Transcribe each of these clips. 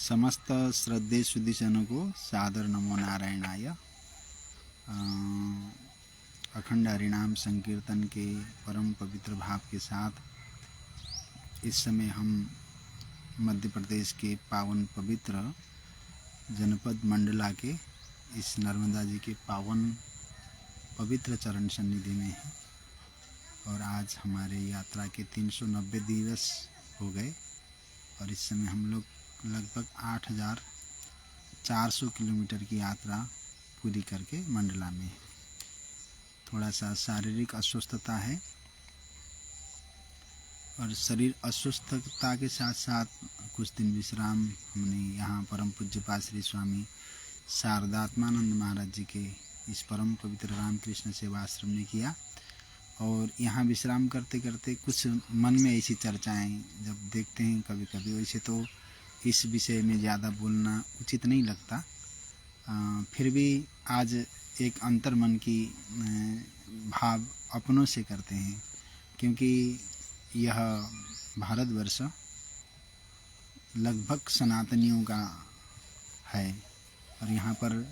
समस्त श्रद्धे सुधीजनों को सादर नमो नारायणाय। अखंड हरिनाम संकीर्तन के परम पवित्र भाव के साथ इस समय हम मध्य प्रदेश के पावन पवित्र जनपद मंडला के इस नर्मदा जी के पावन पवित्र चरण सन्निधि में हैं और आज हमारे यात्रा के 390 दिवस हो गए और इस समय हम लोग लगभग 8,400 किलोमीटर की यात्रा पूरी करके मंडला में है। थोड़ा सा शारीरिक अस्वस्थता है और शरीर अस्वस्थता के साथ साथ कुछ दिन विश्राम हमने यहाँ परम पूज्यपाद श्री स्वामी शारदात्मानंद महाराज जी के इस परम पवित्र रामकृष्ण सेवा आश्रम में किया। और यहाँ विश्राम करते करते कुछ मन में ऐसी चर्चाएं जब देखते हैं कभी कभी, वैसे तो इस विषय में ज़्यादा बोलना उचित नहीं लगता, फिर भी आज एक अंतर मन की भाव अपनों से करते हैं, क्योंकि यह भारतवर्ष लगभग सनातनियों का है और यहाँ पर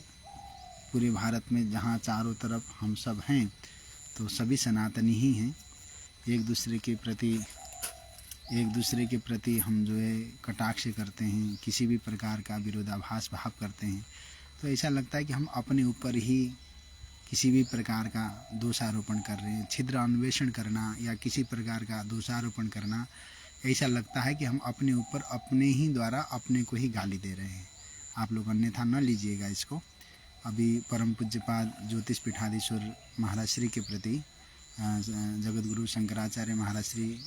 पूरे भारत में जहाँ चारों तरफ हम सब हैं तो सभी सनातनी ही हैं। एक दूसरे के प्रति हम जो है कटाक्ष करते हैं, किसी भी प्रकार का विरोधाभास भाव करते हैं, तो ऐसा लगता है कि हम अपने ऊपर ही किसी भी प्रकार का दोषारोपण कर रहे हैं। छिद्र अन्वेषण करना या किसी प्रकार का दोषारोपण करना, ऐसा लगता है कि हम अपने ऊपर अपने ही द्वारा अपने को ही गाली दे रहे हैं। आप लोग अन्यथा न लीजिएगा इसको। अभी परम पूज्यपाद ज्योतिष पीठाधीश्वर महाराज श्री के प्रति जगत गुरु शंकराचार्य महाराज श्री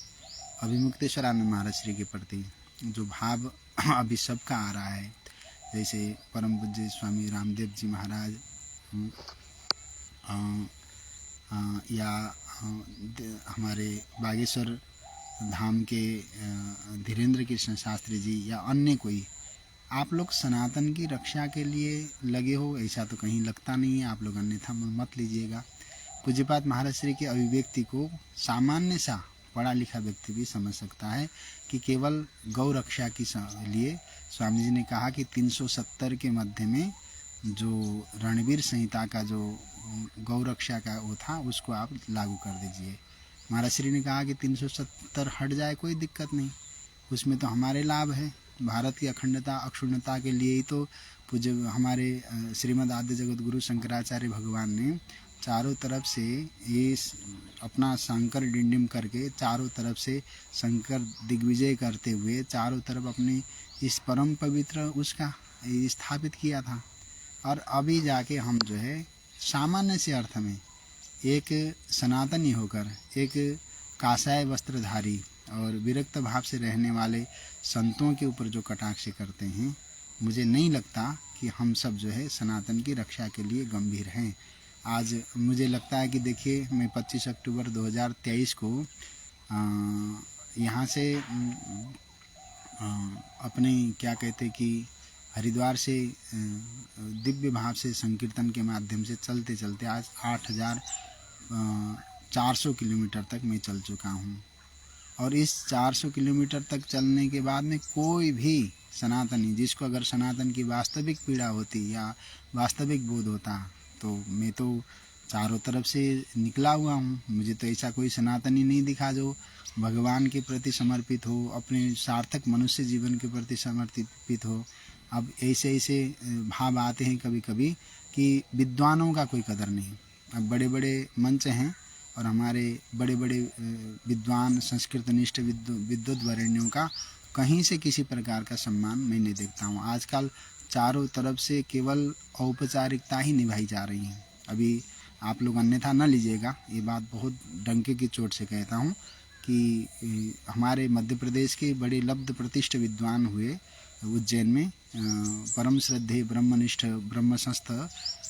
अभिमुक्तेश्वरानंद महाराज श्री के प्रति जो भाव अभी सबका आ रहा है, जैसे परम पूज्य स्वामी रामदेव जी महाराज या हमारे बागेश्वर धाम के धीरेन्द्र कृष्ण शास्त्री जी या अन्य कोई, आप लोग सनातन की रक्षा के लिए लगे हो ऐसा तो कहीं लगता नहीं है। आप लोग अन्यथा मत लीजिएगा। पूज्यपाद महाराज श्री की अभिव्यक्ति को सामान्य सा पढ़ा लिखा व्यक्ति भी समझ सकता है कि केवल गौ रक्षा के लिए स्वामी जी ने कहा कि 370 के मध्य में जो रणवीर संहिता का जो गौ रक्षा का वो था उसको आप लागू कर दीजिए। महाराज श्री ने कहा कि 370 हट जाए कोई दिक्कत नहीं, उसमें तो हमारे लाभ है। भारत की अखंडता अक्षुण्णता के लिए ही तो पूज्य हमारे श्रीमद् आद्य जगत गुरु शंकराचार्य भगवान ने चारों तरफ से ये अपना शंकर डिंडिम करके चारों तरफ से शंकर दिग्विजय करते हुए चारों तरफ अपने इस परम पवित्र उसका स्थापित किया था। और अभी जाके हम जो है सामान्य से अर्थ में एक सनातनी होकर एक काषाय वस्त्रधारी और विरक्त भाव से रहने वाले संतों के ऊपर जो कटाक्ष करते हैं, मुझे नहीं लगता कि हम सब जो है सनातन की रक्षा के लिए गंभीर हैं। आज मुझे लगता है कि देखिए, मैं 25 अक्टूबर 2023 को यहाँ से अपने क्या कहते कि हरिद्वार से दिव्य भाव से संकीर्तन के माध्यम से चलते चलते आज 8,400 किलोमीटर तक मैं चल चुका हूँ। और इस 400 किलोमीटर तक चलने के बाद में कोई भी सनातनी जिसको अगर सनातन की वास्तविक पीड़ा होती या वास्तविक बोध होता, तो मैं तो चारों तरफ से निकला हुआ हूँ। मुझे तो ऐसा कोई सनातनी नहीं दिखा जो भगवान के प्रति समर्पित हो, अपने सार्थक मनुष्य जीवन के प्रति समर्पित हो। अब ऐसे भाव आते हैं कभी कभी कि विद्वानों का कोई कदर नहीं। अब बड़े बड़े मंच हैं और हमारे बड़े बड़े विद्वान संस्कृतनिष्ठ विद्वत वरेण्यों का कहीं से किसी प्रकार का सम्मान मैं नहीं देखता हूँ। आजकल चारों तरफ से केवल औपचारिकता ही निभाई जा रही हैं। अभी आप लोग अन्यथा न लीजिएगा, ये बात बहुत डंके की चोट से कहता हूँ कि हमारे मध्य प्रदेश के बड़े लब्ध प्रतिष्ठ विद्वान हुए उज्जैन में परम श्रद्धेय ब्रह्मनिष्ठ ब्रह्मसंस्थ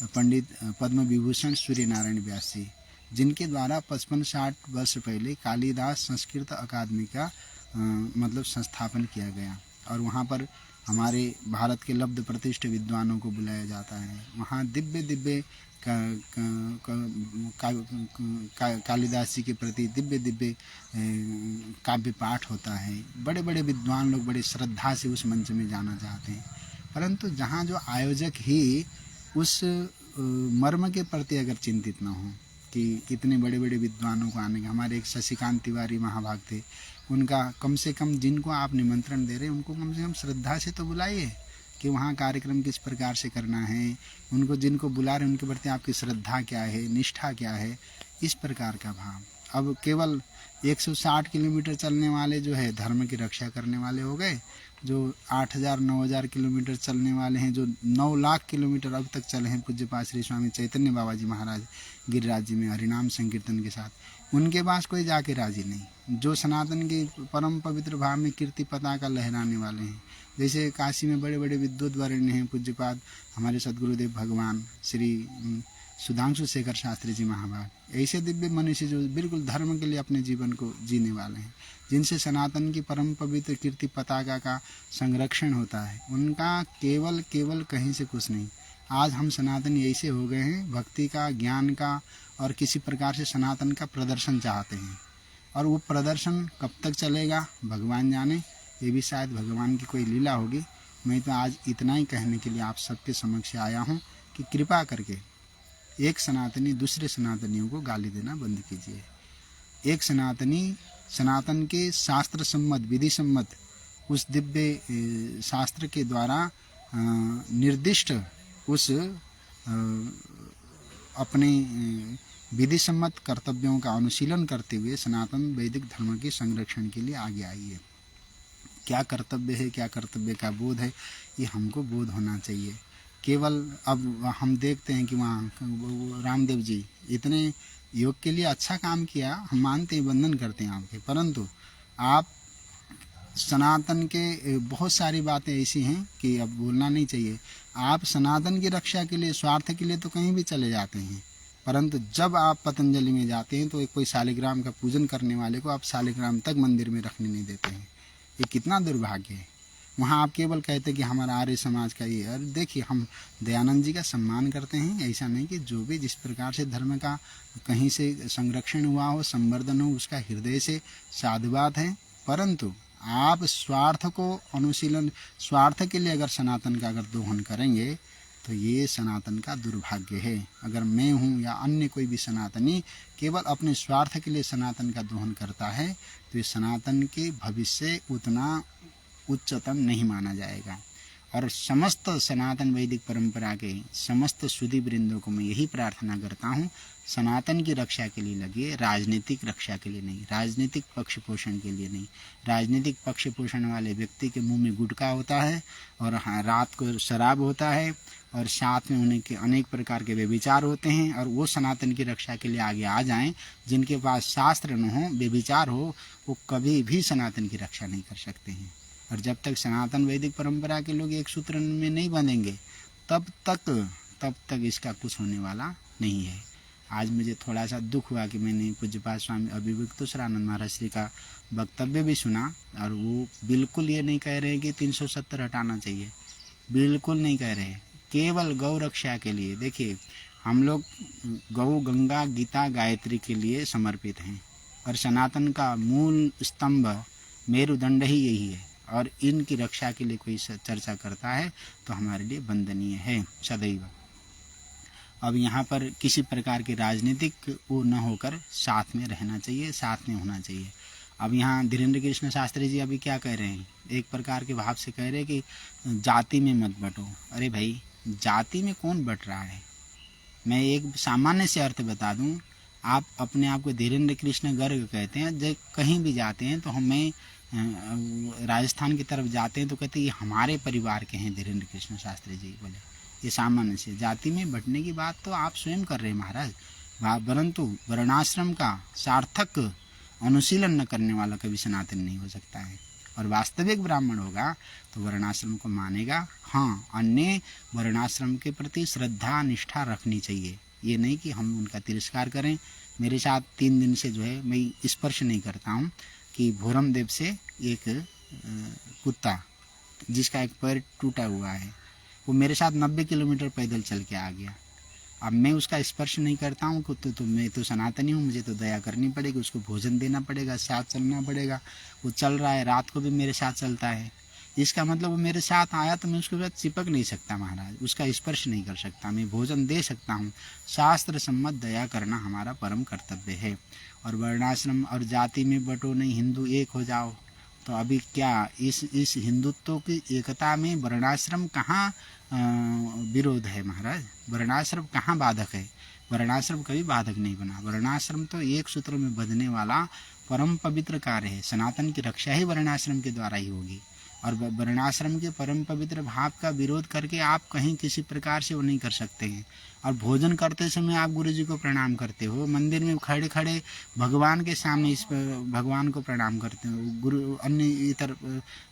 पंडित पद्म विभूषण सूर्य नारायण व्यास जी, जिनके द्वारा 55-60 वर्ष पहले कालिदास संस्कृत अकादमी का मतलब संस्थापन किया गया। और वहाँ पर हमारे भारत के लब्ध प्रतिष्ठित विद्वानों को बुलाया जाता है। वहाँ दिव्य दिव्य कालिदास जी के प्रति दिव्य दिव्य काव्य पाठ होता है। बड़े बड़े विद्वान लोग बड़े श्रद्धा से उस मंच में जाना चाहते हैं, परंतु जहाँ जो आयोजक ही उस मर्म के प्रति अगर चिंतित ना हो कि इतने बड़े बड़े विद्वानों को आने का, हमारे एक शशिकांत तिवारी महाभाग थे, उनका कम से कम जिनको आप निमंत्रण दे रहे हैं उनको कम से कम श्रद्धा से तो बुलाइए कि वहाँ कार्यक्रम किस प्रकार से करना है। उनको जिनको बुला रहे हैं उनके प्रति आपकी श्रद्धा क्या है, निष्ठा क्या है, इस प्रकार का भाव। अब केवल 160 किलोमीटर चलने वाले जो है धर्म की रक्षा करने वाले हो गए, जो 8,000-9,000 किलोमीटर चलने वाले हैं, जो 9 लाख किलोमीटर अब तक चले हैं पूज्यपाद श्री स्वामी चैतन्य बाबा जी महाराज गिरिराज जी में हरिनाम संकीर्तन के साथ, उनके पास कोई जाके राजी नहीं। जो सनातन के परम पवित्र भाव में कीर्ति पताका लहराने वाले हैं, जैसे काशी में बड़े बड़े विद्वत वरेण्य हैं, पूज्यपाद हमारे सदगुरुदेव भगवान श्री सुधांशु शेखर शास्त्री जी महाभाग, ऐसे दिव्य मनुष्य जो बिल्कुल धर्म के लिए अपने जीवन को जीने वाले हैं, जिनसे सनातन की परम पवित्र कीर्ति पताका का संरक्षण होता है, उनका केवल कहीं से कुछ नहीं। आज हम सनातनी ऐसे हो गए हैं, भक्ति का, ज्ञान का और किसी प्रकार से सनातन का प्रदर्शन चाहते हैं, और वो प्रदर्शन कब तक चलेगा भगवान जाने। ये भी शायद भगवान की कोई लीला होगी। मैं तो आज इतना ही कहने के लिए आप सबके समक्ष आया हूँ कि कृपा करके एक सनातनी दूसरे सनातनियों को गाली देना बंद कीजिए। एक सनातनी सनातन के शास्त्र सम्मत, विधि सम्मत उस दिव्य शास्त्र के द्वारा निर्दिष्ट उस अपने विधि सम्मत कर्तव्यों का अनुशीलन करते हुए सनातन वैदिक धर्म के संरक्षण के लिए आगे आई है। क्या कर्तव्य है, क्या कर्तव्य का बोध है, ये हमको बोध होना चाहिए। केवल अब हम देखते हैं कि वहाँ रामदेव जी इतने योग के लिए अच्छा काम किया, हम मानते हैं, वंदन करते हैं आपके, परंतु आप सनातन के बहुत सारी बातें ऐसी हैं कि अब बोलना नहीं चाहिए। आप सनातन की रक्षा के लिए, स्वार्थ के लिए तो कहीं भी चले जाते हैं, परंतु जब आप पतंजलि में जाते हैं तो एक कोई शालिग्राम का पूजन करने वाले को आप शालिग्राम तक मंदिर में रखने नहीं देते हैं। ये कितना दुर्भाग्य है। वहाँ आप केवल कहते हैं कि हमारा आर्य समाज का ये, और देखिए हम दयानंद जी का सम्मान करते हैं, ऐसा नहीं कि जो भी जिस प्रकार से धर्म का कहीं से संरक्षण हुआ हो, संवर्धन हो, उसका हृदय से साधुवाद है, परंतु आप स्वार्थ को अनुशीलन, स्वार्थ के लिए अगर सनातन का अगर दोहन करेंगे तो ये सनातन का दुर्भाग्य है। अगर मैं हूँ या अन्य कोई भी सनातनी केवल अपने स्वार्थ के लिए सनातन का दोहन करता है तो ये सनातन के भविष्य उतना उच्चतम नहीं माना जाएगा। और समस्त सनातन वैदिक परंपरा के समस्त सुधी वृंदों को मैं यही प्रार्थना करता हूँ, सनातन की रक्षा के लिए लगिए, राजनीतिक रक्षा के लिए नहीं, राजनीतिक पक्ष पोषण के लिए नहीं। राजनीतिक पक्ष पोषण वाले व्यक्ति के मुंह में गुटखा होता है और रात को शराब होता है और साथ में उन्हें के अनेक प्रकार के व्यभिचार होते हैं, और वो सनातन की रक्षा के लिए आगे आ जाएं, जिनके पास शास्त्र न हो, व्यभिचार हो, वो कभी भी सनातन की रक्षा नहीं कर सकते हैं। और जब तक सनातन वैदिक परंपरा के लोग एक सूत्र में नहीं बनेंगे तब तक इसका कुछ होने वाला नहीं है। आज मुझे थोड़ा सा दुख हुआ कि मैंने पूज्यपाद स्वामी अभिव्यक्तेश्वरानंद महाराज श्री का वक्तव्य भी सुना, और वो बिल्कुल ये नहीं कह रहे कि 370 हटाना चाहिए, बिल्कुल नहीं कह रहे, केवल गौ रक्षा के लिए। देखिए हम लोग गौ, गंगा, गीता, गायत्री के लिए समर्पित हैं, और सनातन का मूल स्तंभ मेरुदंड ही यही है, और इनकी रक्षा के लिए कोई चर्चा करता है तो हमारे लिए वंदनीय है सदैव। अब यहाँ पर किसी प्रकार की राजनीतिक वो न होकर साथ में रहना चाहिए, साथ में होना चाहिए। अब यहाँ धीरेन्द्र कृष्ण शास्त्री जी अभी क्या कह रहे हैं, एक प्रकार के भाव से कह रहे हैं कि जाति में मत बटो। अरे भाई, जाति में कौन बट रहा है? मैं एक सामान्य से अर्थ बता दूं, आप अपने आप को धीरेन्द्र कृष्ण गर्ग कहते हैं, जब कहीं भी जाते हैं तो हमें राजस्थान की तरफ जाते हैं तो कहते हैं ये हमारे परिवार के हैं धीरेन्द्र कृष्ण शास्त्री जी। बोले ये सामान्य से जाति में बंटने की बात तो आप स्वयं कर रहे हैं महाराज, परंतु वर्णाश्रम का सार्थक अनुशीलन न करने वाला कभी सनातन नहीं हो सकता है। और वास्तविक ब्राह्मण होगा तो वर्णाश्रम को मानेगा। हाँ, अन्य वर्णाश्रम के प्रति श्रद्धा निष्ठा रखनी चाहिए, ये नहीं कि हम उनका तिरस्कार करें। मेरे साथ 3 दिन से जो है मैं स्पर्श नहीं करता हूँ कि भोरम देव से एक कुत्ता जिसका एक पैर टूटा हुआ है, वो मेरे साथ 90 किलोमीटर पैदल चल के आ गया। अब मैं उसका स्पर्श नहीं करता हूँ तो मैं तो सनातनी हूँ, मुझे तो दया करनी पड़ेगी, उसको भोजन देना पड़ेगा, साथ चलना पड़ेगा। वो चल रहा है, रात को भी मेरे साथ चलता है, इसका मतलब वो मेरे साथ आया तो मैं उसके साथ चिपक नहीं सकता महाराज, उसका स्पर्श नहीं कर सकता, मैं भोजन दे सकता हूँ। शास्त्र सम्मत दया करना हमारा परम कर्तव्य है। और वर्णाश्रम और जाति में बटो नहीं, हिंदू एक हो जाओ। तो अभी क्या इस हिंदुत्व की एकता में वर्णाश्रम कहाँ विरोध है महाराज? वर्णाश्रम कहाँ बाधक है? वर्णाश्रम कभी बाधक नहीं बना। वर्णाश्रम तो एक सूत्र में बंधने वाला परम पवित्र कार्य है। सनातन की रक्षा ही वर्णाश्रम के द्वारा ही होगी। और वर्णाश्रम के परम पवित्र भाव का विरोध करके आप कहीं किसी प्रकार से वो नहीं कर सकते हैं। और भोजन करते समय आप गुरु जी को प्रणाम करते हो, मंदिर में खड़े खड़े भगवान के सामने इस भगवान को प्रणाम करते हो, गुरु अन्य इतर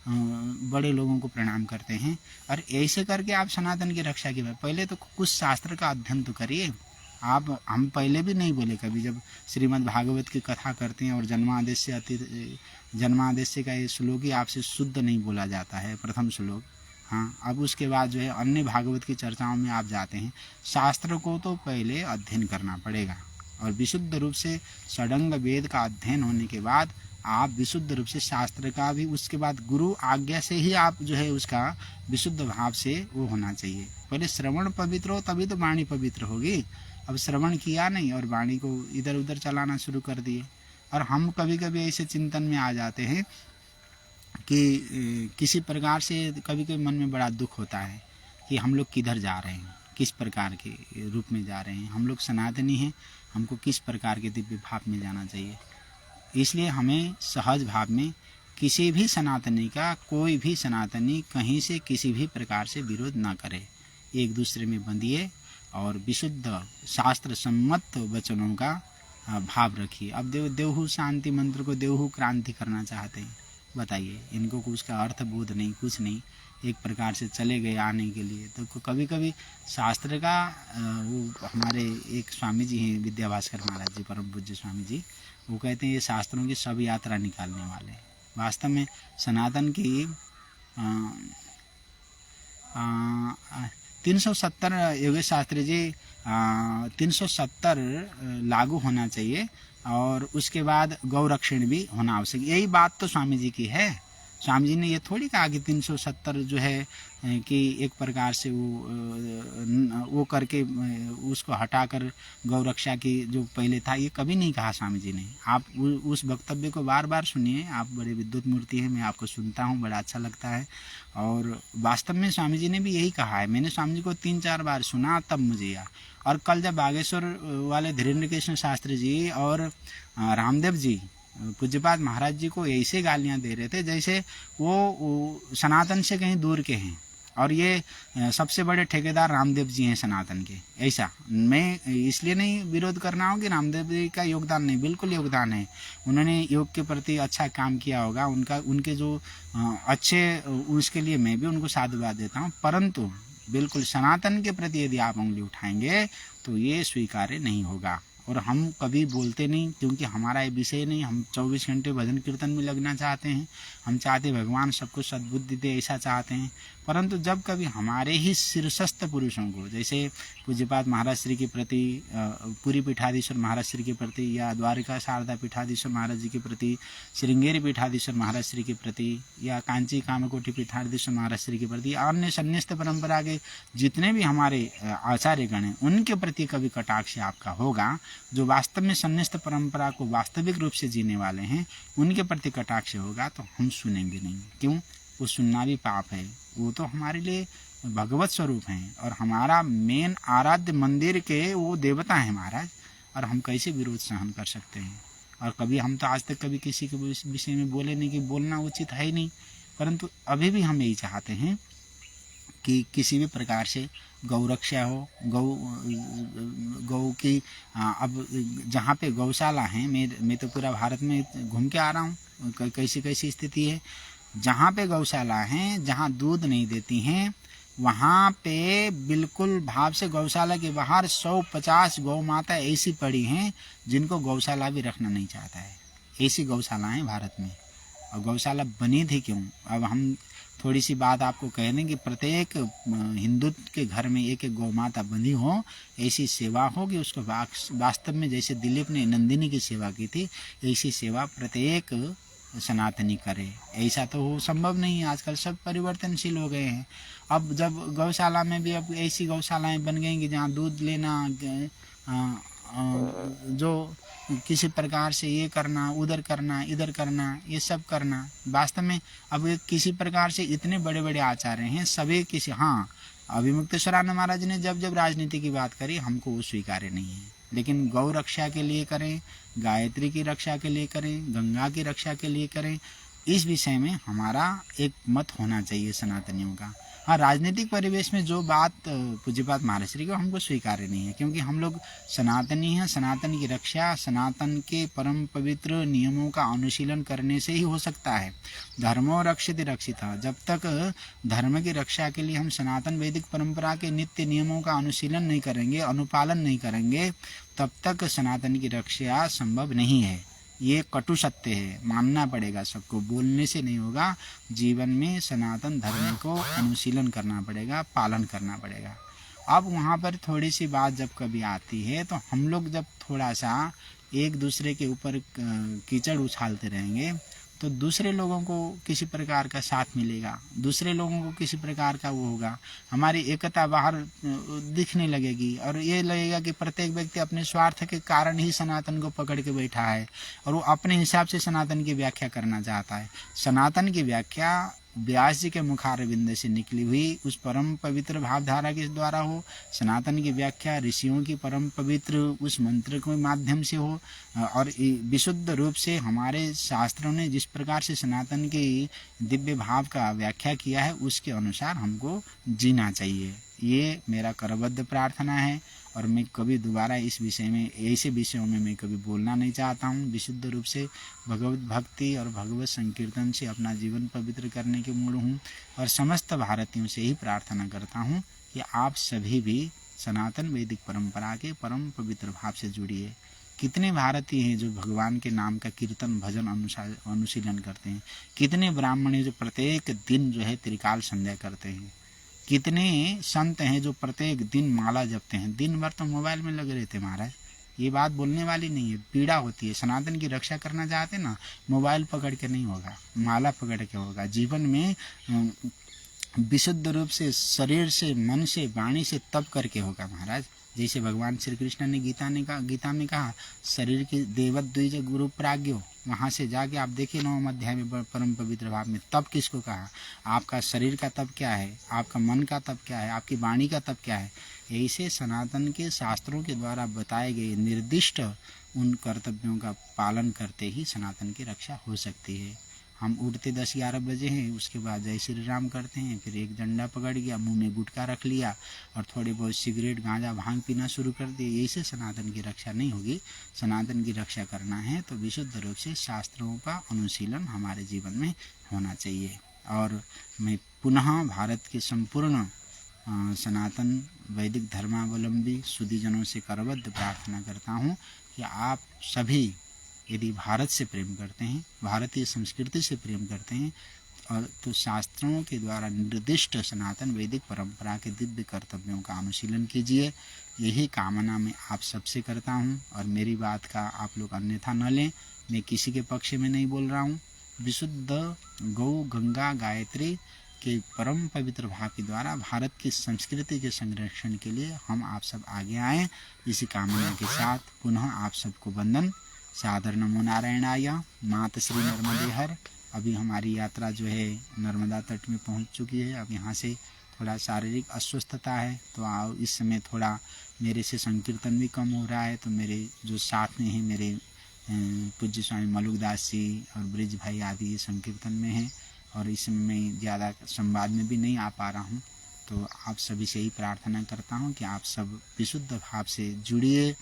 बड़े लोगों को प्रणाम करते हैं। और ऐसे करके आप सनातन की रक्षा की पहले तो कुछ शास्त्र का अध्ययन तो करिए आप। हम पहले भी नहीं बोले कभी, जब श्रीमद् भागवत की कथा करते हैं और जन्मादेश से का ये श्लोक ही आपसे शुद्ध नहीं बोला जाता है, प्रथम श्लोक। हाँ, अब उसके बाद जो है अन्य भागवत की चर्चाओं में आप जाते हैं। शास्त्र को तो पहले अध्ययन करना पड़ेगा और विशुद्ध रूप से षडंग वेद का अध्ययन होने के बाद आप विशुद्ध रूप से शास्त्र का भी, उसके बाद गुरु आज्ञा से ही आप जो है उसका विशुद्ध भाव से वो होना चाहिए। पहले श्रवण पवित्र हो तभी तो वाणी पवित्र होगी। अब श्रवण किया नहीं और वाणी को इधर उधर चलाना शुरू कर दिए। और हम कभी कभी ऐसे चिंतन में आ जाते हैं कि किसी प्रकार से कभी कभी मन में बड़ा दुख होता है कि हम लोग किधर जा रहे हैं, किस प्रकार के रूप में जा रहे हैं। हम लोग सनातनी हैं, हमको किस प्रकार के दिव्य भाव में जाना चाहिए। इसलिए हमें सहज भाव में किसी भी सनातनी का, कोई भी सनातनी कहीं से किसी भी प्रकार से विरोध ना करे, एक दूसरे में बंधिए और विशुद्ध शास्त्र सम्मत वचनों का भाव रखिए। अब देवहू शांति मंत्र को देवहू क्रांति करना चाहते हैं, बताइए, इनको कुछ का अर्थ बोध नहीं, कुछ नहीं, एक प्रकार से चले गए आने के लिए। तो कभी कभी शास्त्र का वो हमारे एक स्वामी जी हैं विद्याभास्कर महाराज जी, परम पूज्य स्वामी जी, वो कहते हैं ये शास्त्रों की सब यात्रा निकालने वाले हैं। वास्तव में सनातन की 370 योगेश शास्त्री जी 370 लागू होना चाहिए और उसके बाद गौरक्षण भी होना आवश्यक। यही बात तो स्वामी जी की है। स्वामी जी ने ये थोड़ी कहा कि 370 जो है कि एक प्रकार से वो करके उसको हटाकर गौरक्षा की जो पहले था, ये कभी नहीं कहा स्वामी जी ने। आप उस वक्तव्य को बार बार सुनिए, आप बड़े विद्युत मूर्ति हैं, मैं आपको सुनता हूँ, बड़ा अच्छा लगता है। और वास्तव में स्वामी जी ने भी यही कहा है। मैंने स्वामी जी को 3-4 बार सुना तब मुझे यार। और कल जब बागेश्वर वाले धीरेन्द्र कृष्ण शास्त्री जी और रामदेव जी पूज्यपाद महाराज जी को ऐसे गालियां दे रहे थे जैसे वो सनातन से कहीं दूर के हैं और ये सबसे बड़े ठेकेदार रामदेव जी हैं सनातन के। ऐसा मैं इसलिए नहीं विरोध करना हो कि रामदेव जी का योगदान नहीं, बिल्कुल योगदान है। उन्होंने योग के प्रति अच्छा काम किया होगा, उनके जो अच्छे, उसके लिए मैं भी उनको साधुवाद देता हूँ। परंतु बिल्कुल सनातन के प्रति यदि आप उंगली उठाएंगे तो ये स्वीकार्य नहीं होगा। और हम कभी बोलते नहीं, क्योंकि हमारा ये विषय नहीं। हम 24 घंटे भजन कीर्तन में लगना चाहते हैं, हम चाहते भगवान सबको सद्बुद्धि दे, ऐसा चाहते हैं। परंतु जब कभी हमारे ही शीर्षस्थ पुरुषों को, जैसे पूज्यपाद महाराज श्री के प्रति, पुरी पीठाधीश्वर महाराज श्री के प्रति, या द्वारिका शारदा पीठाधीश्वर महाराज जी के प्रति, श्रृंगेरी पीठाधीश्वर महाराज श्री के प्रति, या कांची कामकोटि पीठाधीश्वर महाराज श्री के प्रति, अन्य संन्यास्त परंपरा के जितने भी हमारे आचार्यगण हैं, उनके प्रति कभी कटाक्ष आपका होगा, जो वास्तव में संन्यास्त परंपरा को वास्तविक रूप से जीने वाले हैं, उनके प्रति कटाक्ष होगा तो हम सुनेंगे नहीं। क्यों? वो सुनना भी पाप है। वो तो हमारे लिए भगवत स्वरूप हैं और हमारा मेन आराध्य मंदिर के वो देवता हैं महाराज। और हम कैसे विरोध सहन कर सकते हैं? और कभी हम तो आज तक कभी किसी के विषय में बोले नहीं कि बोलना उचित है ही नहीं। परंतु अभी भी हम यही चाहते हैं कि किसी भी प्रकार से गौरक्षा हो, गौ की अब जहाँ पे गौशाला हैं, मैं तो पूरा भारत में घूम के आ रहा हूँ, कैसी कैसी स्थिति है। जहाँ पे गौशाला हैं, जहाँ दूध नहीं देती हैं, वहाँ पे बिल्कुल भाव से गौशाला के बाहर 150 गौ माता ऐसी पड़ी हैं जिनको गौशाला भी रखना नहीं चाहता है। ऐसी गौशाला हैं भारत में। और गौशाला बनी थी क्यों? अब हम थोड़ी सी बात आपको कह दें कि प्रत्येक हिंदू के घर में एक एक गौ माता बंधी हो, ऐसी सेवा हो कि उसको वास्तव में जैसे दिलीप ने नंदिनी की सेवा की थी, ऐसी सेवा प्रत्येक सनातनी करे। ऐसा तो संभव नहीं है, आजकल सब परिवर्तनशील हो गए हैं। अब जब गौशाला में भी अब ऐसी गौशालाएं बन गई कि जहाँ दूध लेना जो किसी प्रकार से ये करना, उधर करना, इधर करना, ये सब करना, वास्तव में अब किसी प्रकार से इतने बड़े बड़े आचार्य हैं सभी किसी, हाँ अभिमुक्तेश्वरानंद महाराज ने जब जब राजनीति की बात करी हमको वो स्वीकार्य नहीं है, लेकिन गौ रक्षा के लिए करें, गायत्री की रक्षा के लिए करें, गंगा की रक्षा के लिए करें, इस विषय में हमारा एक मत होना चाहिए सनातनियों का। हाँ, राजनीतिक परिवेश में जो बात पूज्यपाद महाराज श्री को हमको स्वीकार्य नहीं है, क्योंकि हम लोग सनातनी हैं। सनातन की रक्षा सनातन के परम पवित्र नियमों का अनुशीलन करने से ही हो सकता है। धर्मो रक्षित रक्षिता, जब तक धर्म की रक्षा के लिए हम सनातन वैदिक परंपरा के नित्य नियमों का अनुशीलन नहीं करेंगे, अनुपालन नहीं करेंगे, तब तक सनातन की रक्षा संभव नहीं है। ये कटु सत्य है, मानना पड़ेगा सबको, बोलने से नहीं होगा। जीवन में सनातन धर्म को अनुशीलन करना पड़ेगा, पालन करना पड़ेगा। अब वहाँ पर थोड़ी सी बात जब कभी आती है तो हम लोग जब थोड़ा सा एक दूसरे के ऊपर कीचड़ उछालते रहेंगे तो दूसरे लोगों को किसी प्रकार का साथ मिलेगा, दूसरे लोगों को किसी प्रकार का वो होगा, हमारी एकता बाहर दिखने लगेगी और ये लगेगा कि प्रत्येक व्यक्ति अपने स्वार्थ के कारण ही सनातन को पकड़ के बैठा है और वो अपने हिसाब से सनातन की व्याख्या करना चाहता है। सनातन की व्याख्या व्यास जी के मुखारविंद से निकली हुई उस परम पवित्र भावधारा के द्वारा हो, सनातन की व्याख्या ऋषियों की परम पवित्र उस मंत्र के माध्यम से हो, और विशुद्ध रूप से हमारे शास्त्रों ने जिस प्रकार से सनातन के दिव्य भाव का व्याख्या किया है उसके अनुसार हमको जीना चाहिए। ये मेरा करबद्ध प्रार्थना है और मैं कभी दोबारा इस विषय में, ऐसे विषयों में मैं कभी बोलना नहीं चाहता हूँ। विशुद्ध रूप से भगवत भक्ति और भगवत संकीर्तन से अपना जीवन पवित्र करने के मूड हूँ और समस्त भारतीयों से ही प्रार्थना करता हूँ कि आप सभी भी सनातन वैदिक परंपरा के परम पवित्र भाव से जुड़िए। कितने भारतीय हैं जो भगवान के नाम का कीर्तन भजन अनुशीलन करते हैं, कितने ब्राह्मण हैं जो प्रत्येक दिन जो है त्रिकाल संध्या करते हैं, कितने संत हैं जो प्रत्येक दिन माला जपते हैं। दिन भर तो मोबाइल में लगे रहते महाराज, ये बात बोलने वाली नहीं है, पीड़ा होती है। सनातन की रक्षा करना चाहते ना, मोबाइल पकड़ के नहीं होगा, माला पकड़ के होगा। जीवन में विशुद्ध रूप से शरीर से, मन से, वाणी से तप करके होगा महाराज। जैसे भगवान श्री कृष्ण ने गीता में कहा शरीर की देवत द्विज गुरु प्राज्ञो, वहाँ से जाके आप देखिए 9वें अध्याय में परम पवित्र भाव में तप किसको कहा। आपका शरीर का तप क्या है, आपका मन का तप क्या है, आपकी वाणी का तप क्या है। ऐसे सनातन के शास्त्रों के द्वारा बताए गए निर्दिष्ट उन कर्तव्यों का पालन करते ही सनातन की रक्षा हो सकती है। हम उठते 10-11 बजे हैं, उसके बाद जय श्री राम करते हैं, फिर एक डंडा पकड़ गया, मुंह में गुटखा रख लिया और थोड़े बहुत सिगरेट गांजा भांग पीना शुरू कर दिए। ऐसे सनातन की रक्षा नहीं होगी। सनातन की रक्षा करना है तो विशुद्ध रूप से शास्त्रों का अनुशीलन हमारे जीवन में होना चाहिए। और मैं पुनः भारत के संपूर्ण सनातन वैदिक धर्मावलंबी सुधीजनों से करबद्ध प्रार्थना करता हूँ कि आप सभी यदि भारत से प्रेम करते हैं, भारतीय संस्कृति से प्रेम करते हैं और तो शास्त्रों के द्वारा निर्दिष्ट सनातन वैदिक परंपरा के दिव्य कर्तव्यों का अनुशीलन कीजिए। यही कामना मैं आप सबसे करता हूँ और मेरी बात का आप लोग अन्यथा न लें। मैं किसी के पक्ष में नहीं बोल रहा हूँ। विशुद्ध गौ गंगा गायत्री के परम पवित्र भाव के द्वारा भारत की संस्कृति के संरक्षण के लिए हम आप सब आगे आएँ। इसी कामना के साथ पुनः आप सबको वंदन। सादर नमो नारायणाय। मात श्री नर्मदे हर। अभी हमारी यात्रा जो है नर्मदा तट में पहुंच चुकी है। अब यहाँ से थोड़ा शारीरिक अस्वस्थता है तो आओ, इस समय थोड़ा मेरे से संकीर्तन भी कम हो रहा है। तो मेरे जो साथ में हैं मेरे पूज्य स्वामी मलुकदास जी और ब्रिज भाई आदि ये संकीर्तन में हैं और इस समय ज़्यादा संवाद में भी नहीं आ पा रहा हूँ। तो आप सभी से ही प्रार्थना करता हूँ कि आप सब विशुद्ध भाव से जुड़िए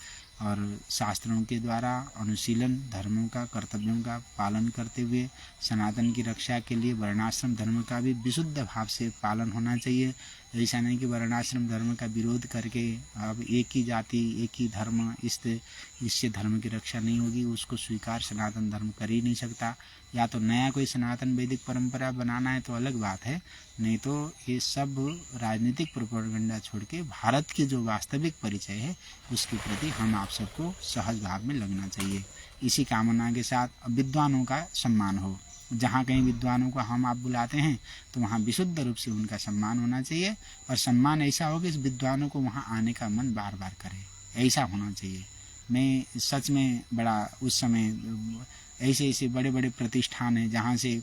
और शास्त्रों के द्वारा अनुशीलन धर्मों का कर्तव्यों का पालन करते हुए सनातन की रक्षा के लिए वर्णाश्रम धर्म का भी विशुद्ध भाव से पालन होना चाहिए। ऐसा नहीं कि वर्णाश्रम धर्म का विरोध करके अब एक ही जाति एक ही धर्म इससे धर्म की रक्षा नहीं होगी, उसको स्वीकार सनातन धर्म कर ही नहीं सकता। या तो नया कोई सनातन वैदिक परंपरा बनाना है तो अलग बात है, नहीं तो ये सब राजनीतिक प्रोपेगेंडा छोड़ के भारत की जो वास्तविक परिचय है उसके प्रति हम आप सबको सहज भाव में लगना चाहिए। इसी कामना के साथ विद्वानों का सम्मान हो, जहाँ कहीं विद्वानों को हम आप बुलाते हैं तो वहाँ विशुद्ध रूप से उनका सम्मान होना चाहिए, और सम्मान ऐसा हो कि इस विद्वानों को वहाँ आने का मन बार बार करे, ऐसा होना चाहिए। मैं सच में बड़ा उस समय ऐसे ऐसे बड़े बड़े प्रतिष्ठान हैं जहाँ से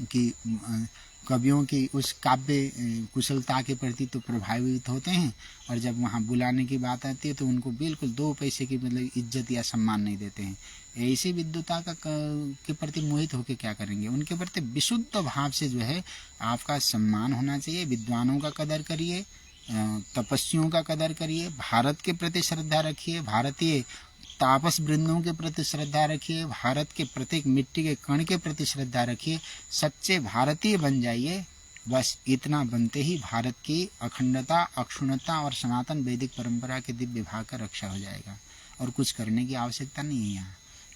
कि कवियों की उस काव्य कुशलता के प्रति तो प्रभावित होते हैं, और जब वहाँ बुलाने की बात आती है तो उनको बिल्कुल 2 पैसे की मतलब इज्जत या सम्मान नहीं देते हैं। ऐसी विद्वता के प्रति मोहित होकर क्या करेंगे? उनके प्रति विशुद्ध भाव से जो है आपका सम्मान होना चाहिए। विद्वानों का कदर करिए, तपस्वियों का कदर करिए, भारत के प्रति श्रद्धा रखिए, भारतीय तापस वृंदों के प्रति श्रद्धा रखिए, भारत के प्रत्येक मिट्टी के कण के प्रति श्रद्धा रखिए, सच्चे भारतीय बन जाइए। बस इतना बनते ही भारत की अखंडता, अक्षुण्णता और सनातन वैदिक परंपरा के दिव्य भाग का रक्षा हो जाएगा। और कुछ करने की आवश्यकता नहीं है।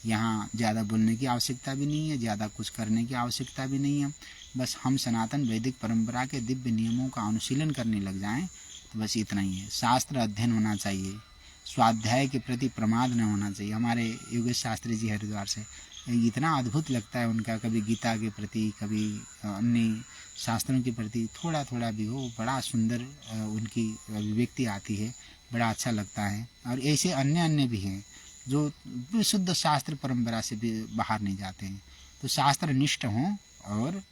यहाँ ज़्यादा बोलने की आवश्यकता भी नहीं है, ज़्यादा कुछ करने की आवश्यकता भी नहीं है। बस हम सनातन वैदिक परंपरा के दिव्य नियमों का अनुशीलन करने लग जाएं तो बस इतना ही है। शास्त्र अध्ययन होना चाहिए, स्वाध्याय के प्रति प्रमाद न होना चाहिए। हमारे योगेश शास्त्री जी हरिद्वार से इतना अद्भुत लगता है उनका, कभी गीता के प्रति, कभी अन्य शास्त्रों के प्रति थोड़ा थोड़ा भी हो, बड़ा सुंदर उनकी अभिव्यक्ति आती है, बड़ा अच्छा लगता है। और ऐसे अन्य अन्य भी हैं जो विशुद्ध शास्त्र परंपरा से भी बाहर नहीं जाते हैं। तो शास्त्र निष्ठ हों और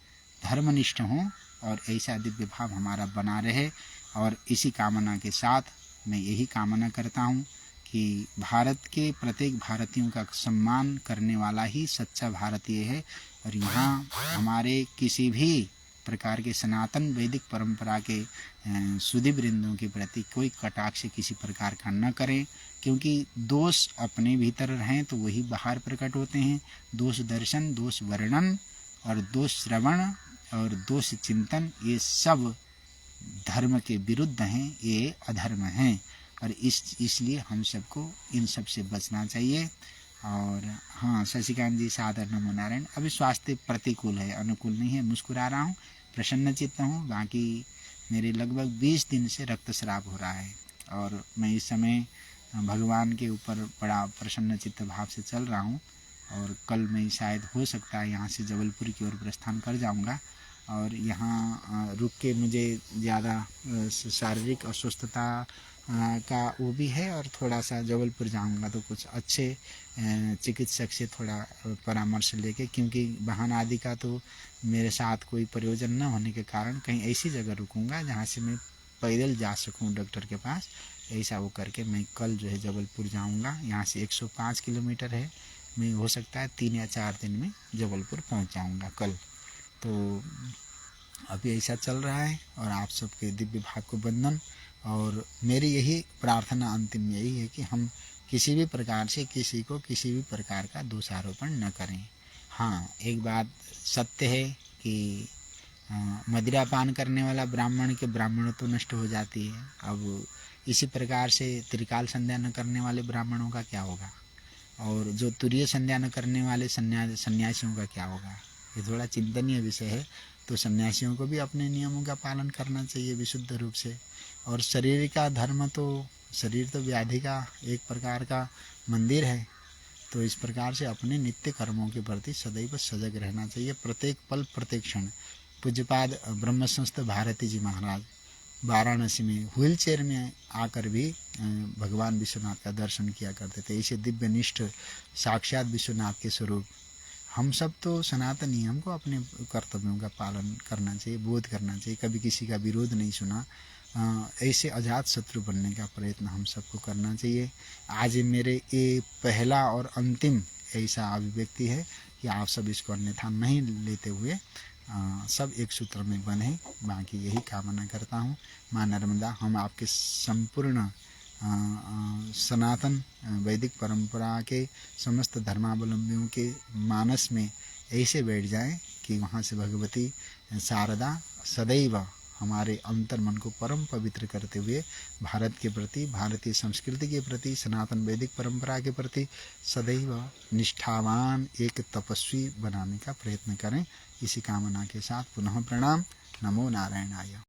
धर्मनिष्ठ हों, और ऐसा दिव्य भाव हमारा बना रहे। और इसी कामना के साथ मैं यही कामना करता हूँ कि भारत के प्रत्येक भारतीयों का सम्मान करने वाला ही सच्चा भारतीय है। और यहाँ हमारे किसी भी प्रकार के सनातन वैदिक परंपरा के सुधी वृंदों के प्रति कोई कटाक्ष किसी प्रकार का न करें, क्योंकि दोष अपने भीतर हैं तो वही बाहर प्रकट होते हैं। दोष दर्शन, दोष वर्णन और दोष श्रवण और दोष चिंतन, ये सब धर्म के विरुद्ध हैं, ये अधर्म हैं। और इसलिए हम सबको इन सब से बचना चाहिए। और हाँ, शशिकांत जी सादर नमो नारायण। अभी स्वास्थ्य प्रतिकूल है, अनुकूल नहीं है, मुस्कुरा रहा हूँ, प्रसन्न चित्त हूँ। बाकी मेरे लगभग 20 दिन से रक्तस्राव हो रहा है, और मैं इस समय भगवान के ऊपर बड़ा प्रसन्न चित्त भाव से चल रहा हूँ। और कल मैं शायद हो सकता है यहाँ से जबलपुर की ओर प्रस्थान कर जाऊँगा। और यहाँ रुक के मुझे ज़्यादा शारीरिक अस्वस्थता का वो भी है, और थोड़ा सा जबलपुर जाऊंगा तो कुछ अच्छे चिकित्सक से थोड़ा परामर्श लेके, क्योंकि वाहन आदि का तो मेरे साथ कोई प्रयोजन न होने के कारण कहीं ऐसी जगह रुकूंगा जहाँ से मैं पैदल जा सकूं डॉक्टर के पास। ऐसा वो करके मैं कल जो है जबलपुर जाऊंगा। यहाँ से 105 किलोमीटर है, मैं हो सकता है 3 या 4 दिन में जबलपुर पहुँच जाऊँगा कल। तो अभी ऐसा चल रहा है, और आप सबके दिव्य भाग को वंदन। और मेरी यही प्रार्थना अंतिम यही है कि हम किसी भी प्रकार से किसी को किसी भी प्रकार का दोषारोपण न करें। हाँ, एक बात सत्य है कि मदिरा पान करने वाला ब्राह्मण के ब्राह्मणत्व नष्ट हो जाती है। अब इसी प्रकार से त्रिकाल संध्या न करने वाले ब्राह्मणों का क्या होगा, और जो तुरीय संध्या न करने वाले सन्यासियों का क्या होगा? ये थोड़ा चिंतनीय विषय है। तो सन्यासियों को भी अपने नियमों का पालन करना चाहिए विशुद्ध रूप से। और शरीर का धर्म तो, शरीर तो व्याधि का एक प्रकार का मंदिर है। तो इस प्रकार से अपने नित्य कर्मों के प्रति सदैव सजग रहना चाहिए, प्रत्येक पल प्रत्येक क्षण। पूज्यपाद ब्रह्म संस्थ भारती जी महाराज वाराणसी में व्हील चेयर में आकर भी भगवान विश्वनाथ का दर्शन किया करते थे। ऐसे दिव्यनिष्ठ साक्षात विश्वनाथ के स्वरूप हम सब तो सनातनी, हमको अपने कर्तव्यों का पालन करना चाहिए, बोध करना चाहिए, कभी किसी का विरोध नहीं सुना। ऐसे अजात शत्रु बनने का प्रयत्न हम सबको करना चाहिए। आज मेरे ये पहला और अंतिम ऐसा अभिव्यक्ति है कि आप सब इसको अन्यथा नहीं लेते हुए सब एक सूत्र में बंधे। बाकी यही कामना करता हूँ। माँ नर्मदा हम आपके संपूर्ण सनातन वैदिक परंपरा के समस्त धर्मावलंबियों के मानस में ऐसे बैठ जाएं कि वहाँ से भगवती शारदा सदैव हमारे अंतर मन को परम पवित्र करते हुए भारत के प्रति, भारतीय संस्कृति के प्रति, सनातन वैदिक परंपरा के प्रति सदैव निष्ठावान एक तपस्वी बनाने का प्रयत्न करें। इसी कामना के साथ पुनः प्रणाम। नमो नारायणाय।